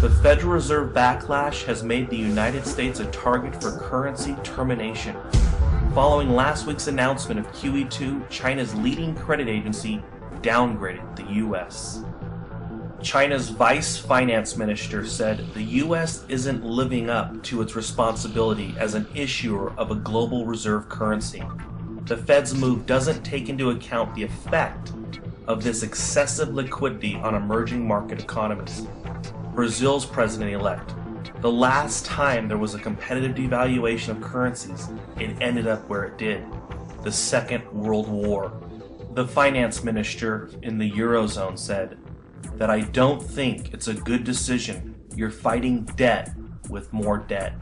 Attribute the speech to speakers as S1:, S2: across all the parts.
S1: The Federal Reserve backlash has made the United States a target for currency termination. Following last week's announcement of QE2, China's leading credit agency downgraded the U.S. China's vice finance minister said the U.S. isn't living up to its responsibility as an issuer of a global reserve currency. The Fed's move doesn't take into account the effect of this excessive liquidity on emerging market economies. Brazil's president-elect. The last time there was a competitive devaluation of currencies, it ended up where it did, the Second World War. The finance minister in the Eurozone said that I don't think it's a good decision. You're fighting debt with more debt.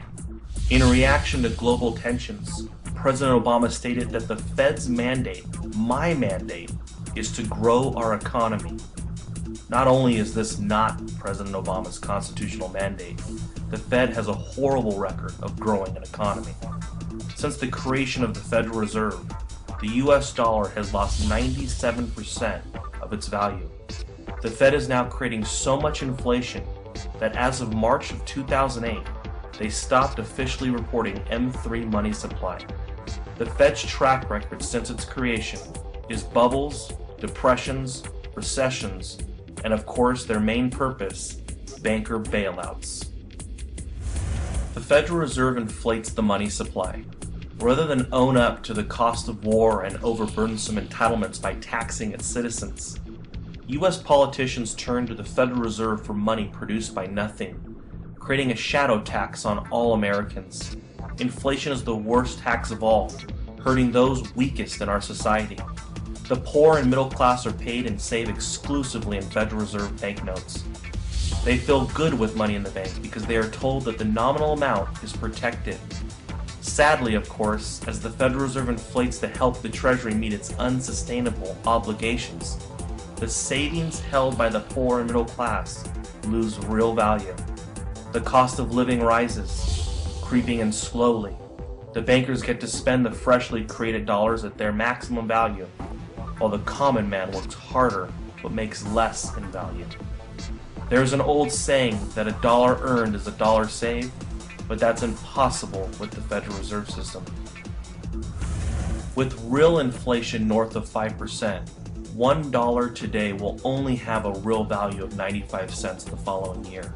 S1: In reaction to global tensions, President Obama stated that the Fed's mandate, my mandate, is to grow our economy. Not only is this not President Obama's constitutional mandate, the Fed has a horrible record of growing an economy. Since the creation of the Federal Reserve, the US dollar has lost 97% of its value. The Fed is now creating so much inflation that as of March of 2008, they stopped officially reporting M3 money supply. The Fed's track record since its creation is bubbles, depressions, recessions, and of course their main purpose, banker bailouts. The Federal Reserve inflates the money supply. Rather than own up to the cost of war and overburdensome entitlements by taxing its citizens, U.S. politicians turn to the Federal Reserve for money produced by nothing, creating a shadow tax on all Americans. Inflation is the worst tax of all, hurting those weakest in our society. The poor and middle class are paid and save exclusively in Federal Reserve banknotes. They feel good with money in the bank because they are told that the nominal amount is protected. Sadly, of course, as the Federal Reserve inflates to help the Treasury meet its unsustainable obligations, the savings held by the poor and middle class lose real value. The cost of living rises, creeping in slowly. The bankers get to spend the freshly created dollars at their maximum value, while the common man works harder but makes less in value. There's an old saying that a dollar earned is a dollar saved, but that's impossible with the Federal Reserve System. With real inflation north of 5%, $1 today will only have a real value of 95 cents the following year.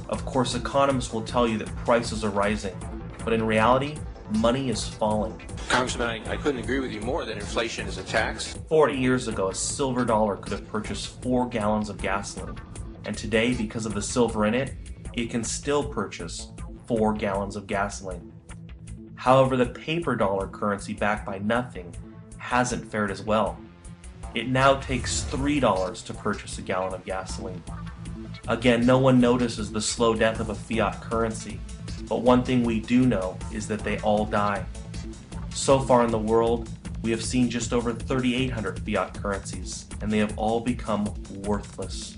S1: Of course, economists will tell you that prices are rising, but in reality, money is falling.
S2: Congressman, I couldn't agree with you more that inflation is a tax.
S1: 40 years ago, a silver dollar could have purchased 4 gallons of gasoline. And today, because of the silver in it, it can still purchase 4 gallons of gasoline. However, the paper dollar currency backed by nothing hasn't fared as well. It now takes $3 to purchase a gallon of gasoline. Again, no one notices the slow death of a fiat currency, but one thing we do know is that they all die. So far in the world, we have seen just over 3,800 fiat currencies, and they have all become worthless.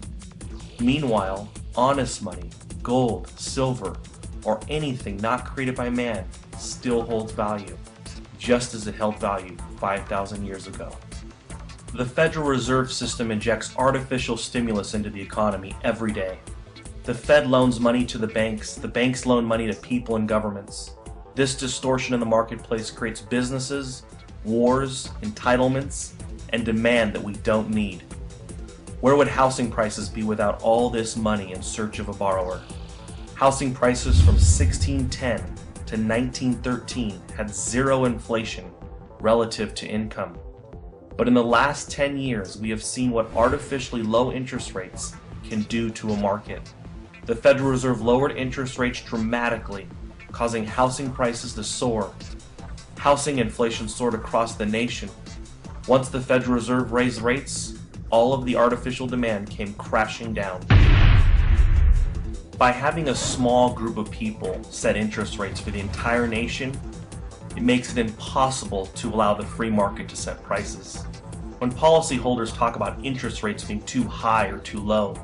S1: Meanwhile, honest money, gold, silver, or anything not created by man still holds value, just as it held value 5,000 years ago. The Federal Reserve System injects artificial stimulus into the economy every day. The Fed loans money to the banks loan money to people and governments. This distortion in the marketplace creates businesses, wars, entitlements, and demand that we don't need. Where would housing prices be without all this money in search of a borrower? Housing prices from 1610 to 1913 had zero inflation relative to income. But in the last 10 years, we have seen what artificially low interest rates can do to a market. The Federal Reserve lowered interest rates dramatically, causing housing prices to soar. Housing inflation soared across the nation. Once the Federal Reserve raised rates, all of the artificial demand came crashing down. By having a small group of people set interest rates for the entire nation, it makes it impossible to allow the free market to set prices. When policyholders talk about interest rates being too high or too low,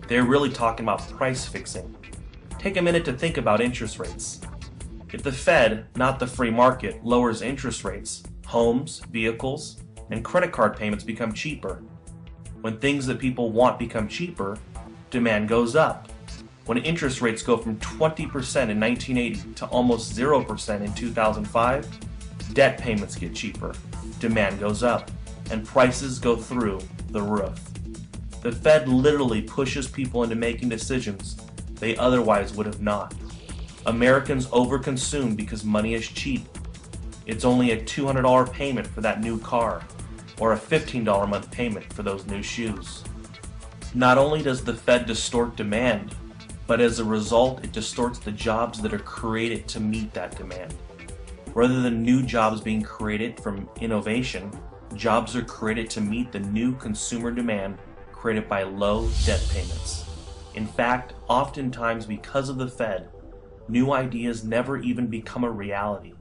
S1: they're really talking about price fixing. Take a minute to think about interest rates. If the Fed, not the free market, lowers interest rates, homes, vehicles, and credit card payments become cheaper. When things that people want become cheaper, demand goes up. When interest rates go from 20% in 1980 to almost 0% in 2005, debt payments get cheaper, demand goes up, and prices go through the roof. The Fed literally pushes people into making decisions they otherwise would have not. Americans overconsume because money is cheap. It's only a $200 payment for that new car, or a $15 a month payment for those new shoes. Not only does the Fed distort demand, but as a result, it distorts the jobs that are created to meet that demand. Rather than new jobs being created from innovation, jobs are created to meet the new consumer demand created by low debt payments. In fact, oftentimes because of the Fed, new ideas never even become a reality.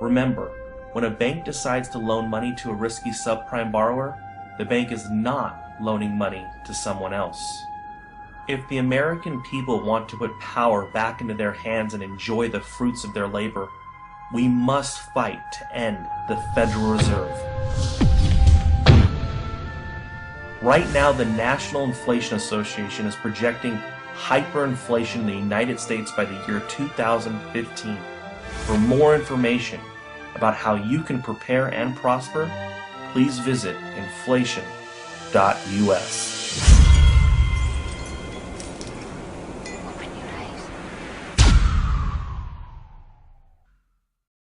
S1: Remember, when a bank decides to loan money to a risky subprime borrower, the bank is not loaning money to someone else. If the American people want to put power back into their hands and enjoy the fruits of their labor, we must fight to end the Federal Reserve. Right now, the National Inflation Association is projecting hyperinflation in the United States by the year 2015. For more information about how you can prepare and prosper, please visit inflation.us.